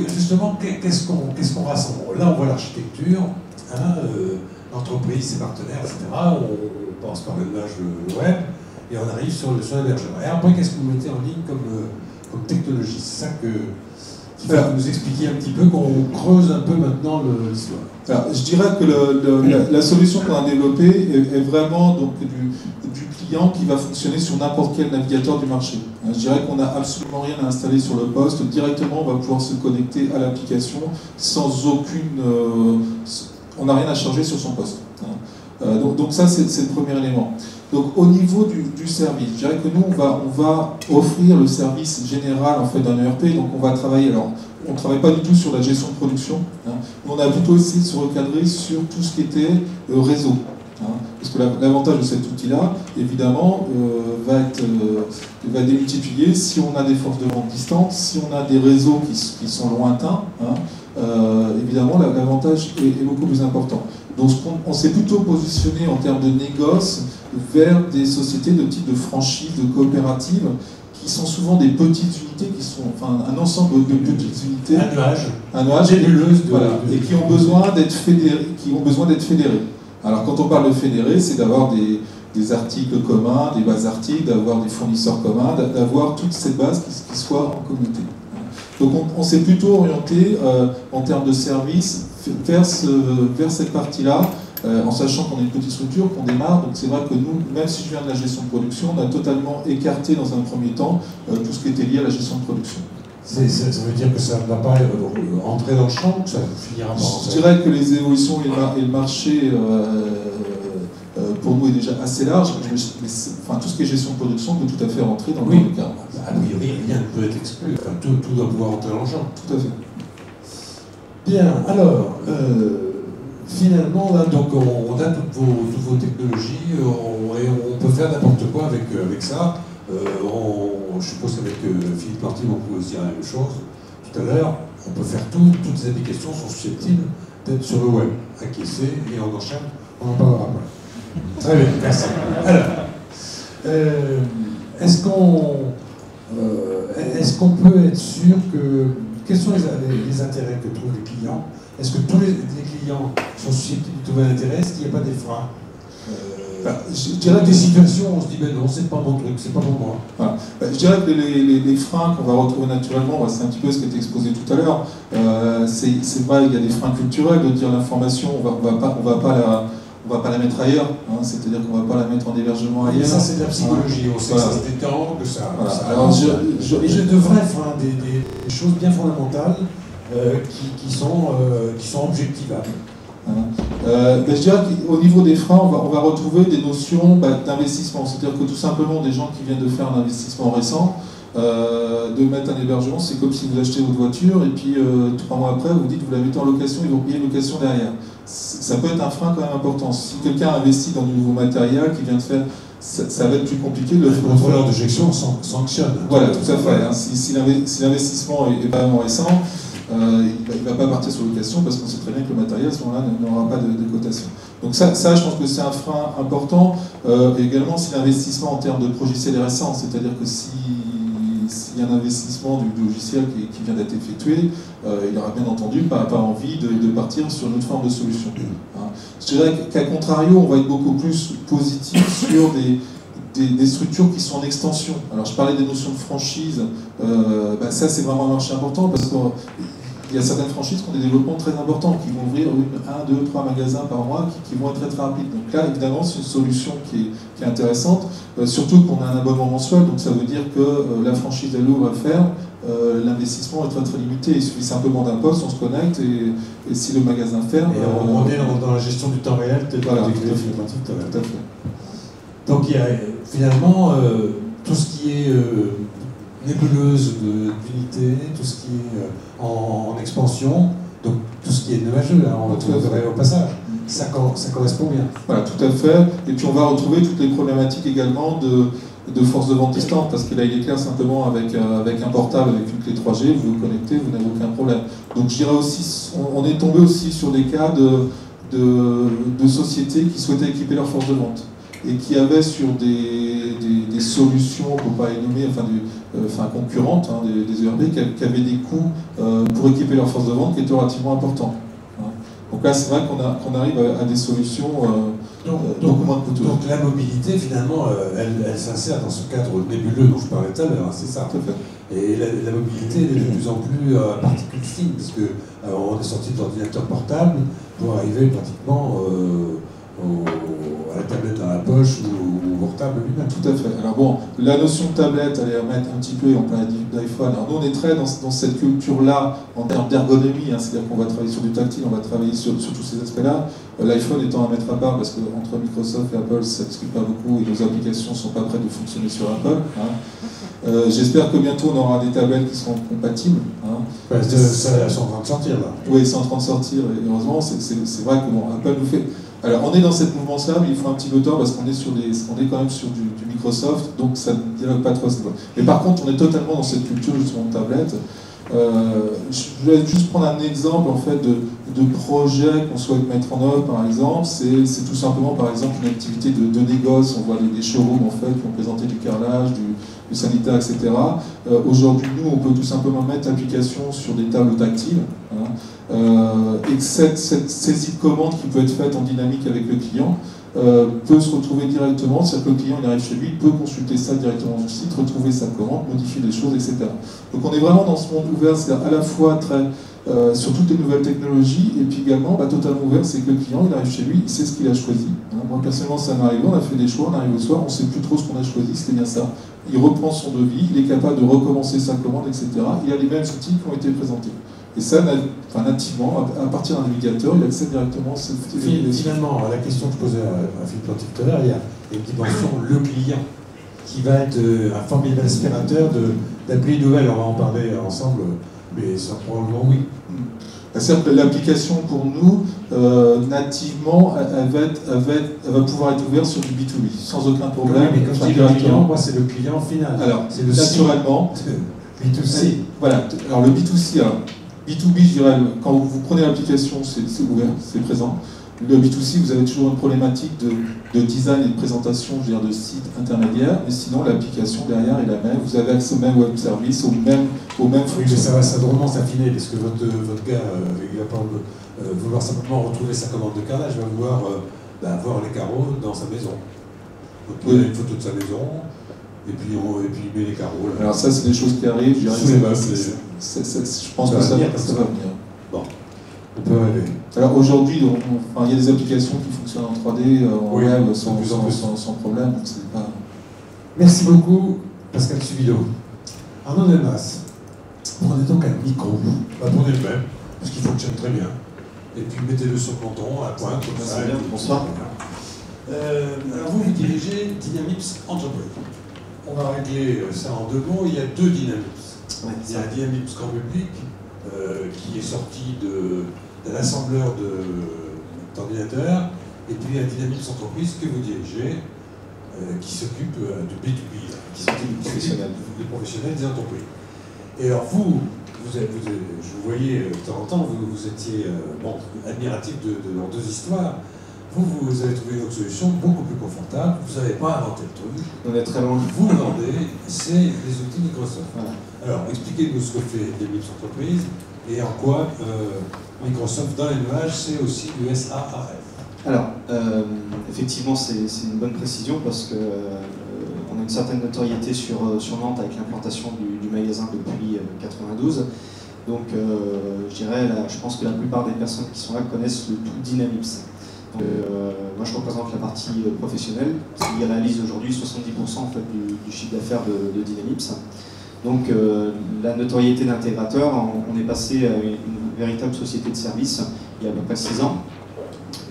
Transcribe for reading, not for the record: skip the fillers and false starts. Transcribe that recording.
justement, qu'est-ce qu'on rassemble? Là, on voit l'architecture, hein, l'entreprise, ses partenaires, etc. On passe par le nuage, le web, et on arrive sur l'hébergement. Et après, qu'est-ce que vous mettez en ligne comme technologie? C'est ça qu'il faut nous expliquer un petit peu, qu'on creuse un peu maintenant l'histoire. Alors, je dirais que la solution qu'on a développée est vraiment donc, du client qui va fonctionner sur n'importe quel navigateur du marché. Je dirais qu'on n'a absolument rien à installer sur le poste. Directement, on va pouvoir se connecter à l'application sans aucune... on n'a rien à charger sur son poste. Donc ça, c'est le premier élément. Donc au niveau du service, je dirais que nous, on va offrir le service général en fait, d'un ERP. Donc on va travailler... Alors, on ne travaille pas du tout sur la gestion de production. On a plutôt essayé de se recadrer sur tout ce qui était réseau. Parce que l'avantage de cet outil-là, évidemment, va être démultiplié si on a des forces de vente distantes, si on a des réseaux qui sont lointains. Évidemment, l'avantage est beaucoup plus important. Donc on s'est plutôt positionné en termes de négoce vers des sociétés de type de franchise, de coopératives, qui sont souvent des petites unités, qui sont enfin un ensemble de petites unités, un nuage et qui ont besoin d'être fédérés. Alors quand on parle de fédérer, c'est d'avoir des articles communs, des bases articles, d'avoir des fournisseurs communs, d'avoir toute cette base qui soit en communauté. Donc on s'est plutôt orienté en termes de services vers cette partie-là, en sachant qu'on est une petite structure, qu'on démarre. Donc c'est vrai que nous, même si je viens de la gestion de production, on a totalement écarté dans un premier temps tout ce qui était lié à la gestion de production. Ça veut dire que ça ne va pas entrer dans le champ, que ça finira par rentrer? Je dirais que les évolutions et le marché, pour nous, est déjà assez large. Enfin, tout ce qui est gestion de production peut tout à fait rentrer dans le cadre. A priori, rien ne peut être exclu. Enfin, tout doit pouvoir entrer dans le champ. Tout à fait. Bien, alors, finalement, là, donc, on a toutes vos technologies, et on peut faire n'importe quoi avec ça. Je suppose qu'avec Philippe Martin, on peut aussi dire la même chose. Tout à l'heure, on peut faire tout, toutes les applications sont susceptibles d'être sur le web, acquiescer, et on enchaîne, on en parlera après. Très bien, merci. Alors, est-ce qu'on peut être sûr que... Quels sont les intérêts que trouvent les clients? Est-ce que tous les clients sont susceptibles de trouver un intérêt? Est-ce qu'il n'y a pas des freins? Je dirais des situations où on se dit ben non, c'est pas mon truc, c'est pas pour moi. Voilà. Je dirais que les freins qu'on va retrouver naturellement, c'est un petit peu ce qui a été exposé tout à l'heure. C'est vrai, il y a des freins culturels de dire l'information, on va pas la mettre ailleurs, c'est-à-dire qu'on va pas la mettre en hébergement ailleurs. Ça c'est de la psychologie, on sait que ça se détend, que ça. Voilà. Ça alors, et j'ai de vrais freins, des choses bien fondamentales qui sont objectivables. Je dirais qu'au niveau des freins, on va retrouver des notions d'investissement. C'est-à-dire que tout simplement, des gens qui viennent de faire un investissement récent, de mettre un hébergement, c'est comme si vous achetez votre voiture et puis 3 mois après, vous dites que vous la mettez en location, ils vont payer une location derrière. Ça peut être un frein quand même important. Si quelqu'un investit dans du nouveau matériel qui vient de faire, ça va être plus compliqué de le faire. Le contrôleur de gestion sanctionne. Voilà, tout à fait. Si l'investissement est vraiment récent, il ne va pas partir sur location parce qu'on sait très bien que le matériel à ce moment-là n'aura pas de cotation. Donc ça, je pense que c'est un frein important. Également, si l'investissement en termes de logiciel est récent, c'est-à-dire que s'il y a un investissement du logiciel qui vient d'être effectué, il aura bien entendu pas envie de partir sur une autre forme de solution. Je dirais qu'à contrario, on va être beaucoup plus positif sur des structures qui sont en extension. Alors je parlais des notions de franchise, ça c'est vraiment un marché important parce qu'il y a certaines franchises qui ont des développements très importants, qui vont ouvrir 1, 2, 3 magasins par mois qui vont être très très rapides. Donc là évidemment c'est une solution qui est intéressante, surtout qu'on a un abonnement mensuel, donc ça veut dire que la franchise elle ouvre à faire, l'investissement est très très limité, il suffit simplement d'un poste, on se connecte et si le magasin ferme... Et on est dans la gestion du temps réel, voilà, tout à fait. Donc il y a finalement tout ce qui est nébuleuse d'unité, tout ce qui est en expansion, donc tout ce qui est nuageux, là, on retrouverait au passage. Ça correspond bien. Voilà, tout à fait. Et puis on va retrouver toutes les problématiques également de force de vente distante, parce que là il est clair simplement avec un portable, avec une clé 3G, vous vous connectez, vous n'avez aucun problème. Donc je dirais aussi, on est tombé aussi sur des cas de sociétés qui souhaitaient équiper leur force de vente et qui avaient sur des solutions, pour ne pas les nommer, enfin concurrentes, hein, des ERP, qui avaient des coûts pour équiper leur force de vente qui étaient relativement importants. Hein. Donc là, c'est vrai qu'on arrive à des solutions beaucoup moins coûteuses. Donc la mobilité, finalement, elle s'insère dans ce cadre nébuleux dont je parlais tout à l'heure, hein, c'est ça. Tout à fait. Et la mobilité elle est de plus en plus particules fines, parce qu'on est sorti de l'ordinateur portable pour arriver pratiquement à la tablette dans la poche ou au portable lui-même. Tout à fait. Alors bon, la notion de tablette, elle est à mettre un petit peu, on parlait d'iPhone. Alors nous, on est très dans cette culture-là en termes d'ergonomie, hein, c'est-à-dire qu'on va travailler sur du tactile, on va travailler sur tous ces aspects-là. L'iPhone étant à mettre à part, parce qu'entre Microsoft et Apple, ça ne discute pas beaucoup et nos applications ne sont pas prêtes de fonctionner sur Apple. Hein. J'espère que bientôt on aura des tablettes qui seront compatibles. Hein. Ouais, elles sont en train de sortir là. Oui, c'est en train de sortir, et heureusement, c'est vrai que bon, Apple nous fait. Alors on est dans cette mouvement-là, mais il faut un petit peu de temps parce qu'on est quand même sur du Microsoft, donc ça ne dialogue pas trop à ce niveau. Mais par contre, on est totalement dans cette culture justement de tablette. Je vais juste prendre un exemple en fait de projet qu'on souhaite mettre en œuvre, par exemple. C'est tout simplement, par exemple, une activité de négoce. On voit des showrooms en fait qui ont présenté du carrelage, du sanitaire, etc. Aujourd'hui, nous, on peut tout simplement mettre l'application sur des tables tactiles. Hein, et que cette saisie de commande qui peut être faite en dynamique avec le client peut se retrouver directement, c'est-à-dire que le client il arrive chez lui, il peut consulter ça directement du site, retrouver sa commande, modifier les choses, etc. Donc on est vraiment dans ce monde ouvert, c'est-à-dire à la fois très sur toutes les nouvelles technologies, et puis également totalement ouvert, c'est que le client il arrive chez lui, il sait ce qu'il a choisi. Hein, moi personnellement ça m'est arrivé, on a fait des choix, on arrive au soir, on ne sait plus trop ce qu'on a choisi, c'était bien ça. Il reprend son devis, il est capable de recommencer sa commande, etc. Il a les mêmes outils qui ont été présentés. Et ça, nativement, à partir d'un navigateur, il accède directement à cette Finalement, la question que je posais à Philippe Planty tout à l'heure, il y a une dimension, le client, qui va être un formidable aspirateur d'applis nouvelles. On va en parler ensemble, mais ça probablement oui. C'est-à-dire que l'application pour nous, nativement, elle va pouvoir être ouverte sur du B2B, sans aucun problème. Oui, mais quand je dis le client, moi c'est le client final. Alors, c'est le naturellement, B2C. Voilà, alors le B2C, alors, B2B, je dirais, quand vous prenez l'application, c'est ouvert, c'est présent. Le B2C, vous avez toujours une problématique de design et de présentation, je veux dire, de site intermédiaire, mais sinon l'application derrière est la même. Vous avez accès au même web service, au même fonctionnement. Oui, mais ça va drôlement s'affiner, parce que votre gars, il va pas vouloir simplement retrouver sa commande de carrelage, il va vouloir voir les carreaux dans sa maison. Donc il a une photo de sa maison, et puis il met les carreaux. Là. Alors ça, c'est des choses qui arrivent, je dirais, je pense que ça va venir. Bon, on peut rêver. Alors aujourd'hui, il y a des applications qui fonctionnent en 3D, en web, sans problème. Donc pas... Merci beaucoup, Pascal Subido. Arnaud Delmas, prenez donc un micro, prenez le même, parce qu'il fonctionne très bien. Et puis mettez-le sur le menton, à la pointe, comme ça. Bonsoir. Alors vous dirigez Dynamips Entreprise. On va régler ça en deux mots. Il y a deux Dynamips. Ouais, il y a un Dynamips grand public qui est sorti d'un assembleur d'ordinateurs, et puis un Dynamips Entreprise que vous dirigez, qui s'occupe de B2B, qui s'occupe des professionnels des entreprises. Et alors je vous voyais de temps en temps, vous étiez admiratif de leurs deux histoires. Vous avez trouvé une autre solution beaucoup plus confortable, vous n'avez pas inventé le truc. On est très loin. Vous le vendez, c'est les outils Microsoft. Voilà. Alors, expliquez-nous ce que fait Dynamips Entreprise et en quoi Microsoft dans les nuages, c'est aussi le SaaS. Alors, effectivement, c'est une bonne précision parce qu'on a une certaine notoriété sur Nantes avec l'implantation du magasin depuis 92. Donc, je dirais, je pense que la plupart des personnes qui sont là connaissent le tout Dynamips. Moi je représente la partie professionnelle qui réalise aujourd'hui 70% en fait, du chiffre d'affaires de Dynamips. Donc la notoriété d'intégrateur, on est passé à une véritable société de service il y a à peu près 6 ans.